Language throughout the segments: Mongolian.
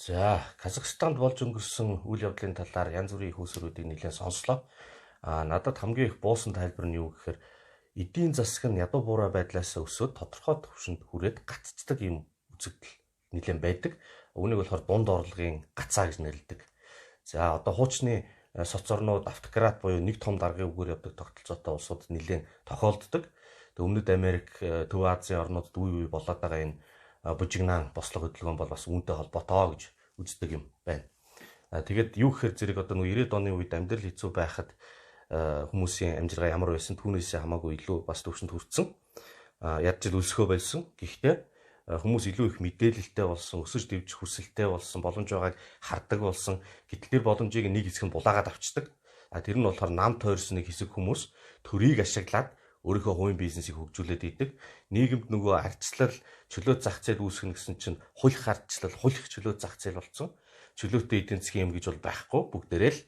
За, Казахстанд болж өнгөрсөн үйл явдлын талаар янз бүрийн их үүсвэрүүдийг нэлээд сонслоо. Надад хамгийн их буусан тайлбар нь юу гэхээр эдийн засаг нь ядуу буурай байдлаас өсөөд тодорхой төвшөнд хүрээд гаццдаг юм үзэгдэл нэлээд байдаг. Үүнийг болохоор дунд орлогын гацаа гэж нэрлэдэг. За, одоо хуучны соц орнууд автократ буюу нэг том даргын үгээр явдаг тогтолцоотой улсууд нэлээд тохиолддог. Өмнөд Америк, Төв Азийн орнуудад үе үе болоод байгаа энэ бужигнаан бослого хөдөлгөөн бол бас үүнтэй холбоотой гэж үздэг юм байна. Тэгээд юу гэхээр зэрэг одоо нөгөө 90-ад оны үед амьдрал хэцүү байхад хүмүүсийн амжиргаа ямар байсан түүнээсээ хамаагүй илүү бас төвшөнд хүрсэн. Ядч ил өлсгөө байсан. Гэхдээ хүмүүс илүү их мэдээлэлтэй болсон, өсөж дэвжих хүсэлтэй болсон, боломж байгааг хардаг болсон. Гэтэл тэр боломжийг нэг хэсэг нь булаагаад авчдаг. Тэр нь болохоор нам тойрсон нэг хэсэг хүмүүс төрийг ашиглаад өөрийнхөө хувийн бизнесийг хөгжүүлээд идэг. Нийгэмд нөгөө ардчлал, чөлөөт зах зээл үүсгэх гэсэн чинь хулих ардчлал, хулих чөлөөт зах зээл болсон. Чөлөөтэй эдийн засгийн юм гэж бол байхгүй. Бүгдээрээ л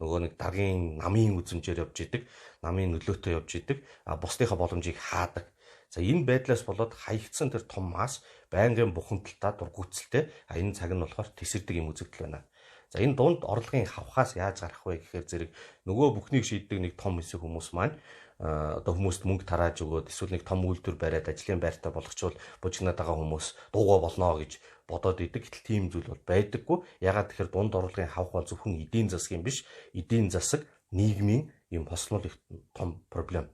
нөгөө нэг даргын намын үзмжээр явж идэг, намын нөлөөтэй явж идэг, бусдынхаа боломжийг хаадаг. За энэ байдлаас болоод хаягдсан тэр том мас байнгын бухимдалтай, дургуутsalтай энэ цаг нь болохоор тесэрдэг юм үзэгдэл байна. За энэ дунд орлогын хавхаас яаж гарах вэ гэхээр зэрэг нөгөө бүхнийг шийддэг нэг том хэсэг хүмүүс маань одоо хүмүүст мөнгө тарааж өгөөд эсвэл нэг том үйлдвэр бариад ажлын байртаа болгочвол бужигнаад байгаа хүмүүс дуугаа болно гэж бодоод идэг. Гэтэл тийм зүйл бол байдаггүй. Ягаад тэгэхээр дунд орлогын хавх бол зөвхөн эдийн засгийн биш, эдийн засаг, нийгмийн юм хослол их том проблем.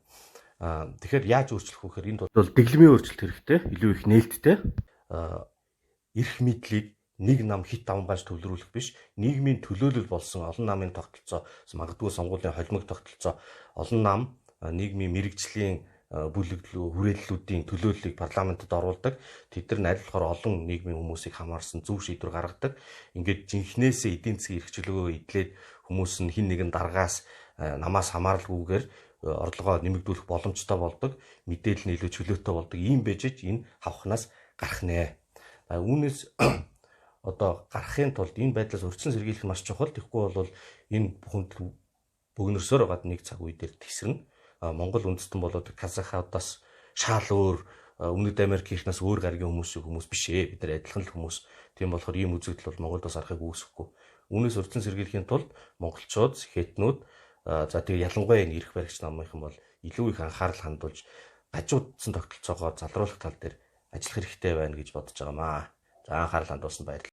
Тэгэхээр яаж өөрчлөх вэ гэхээр энд бол дэглэмийн өөрчлөлт хэрэгтэй, илүү их нээлттэй. Эрх мэдлийг нэг нам хит давмгааж төвлөрүүлэх биш, нийгмийн төлөөлөл болсон олон намын тогтолцоо, магадгүй сонгуулийн холимог тогтолцоо, олон нам нийгмийн мэрэгжлийн хүрээллүүдийн төлөөллийг парламентод оруулдаг. Тэд нар аль болохоор олон нийгмийн хүмүүсийг хамаарсан зөв шийдвэр гаргадаг. Ингээд жинхнээсээ эдийн засгийн эрх чөлөөгөө идлээд хүмүүс нь хин нэгэн даргаас намаас хамааралгүйгээр орлогоо нэмэгдүүлэх боломжтой болдог. Мэдээлэл нь илүү чөлөөтэй болдог. Ийм бежиж энэ хавхнаас гарах нэ. Үүнээс одоо гарахын тулд энэ байдлаас урьдчилан сэргийлэх нь маш чухал. Тэгэхгүй бол энэ бүхэнд бөгнөрсөөр байгаа нэг цаг үе дээр тесрэн Монгол үндэстэн болоод Казахадаас шал өөр, Өмнөд Америкийнхнаас өөр гаригийн хүмүүс биш ээ. Бид нар адилхан л хүмүүс. Тийм болохоор ийм үзэгдэл бол Монголд бас арахыг үүсэхгүй. Үүнээс урьдчилан сэргийлэхийн тулд монголчууд, хэтнүүд за тэгээ ялангуяа энэ эрх баригч намынхан бол илүү их анхаарал хандуулж гажуудсан тогтолцоогоо залруулах тал дээр ажиллах хэрэгтэй байна гэж бодож байгаамаа. За анхаарал хандуулсанд баярлалаа.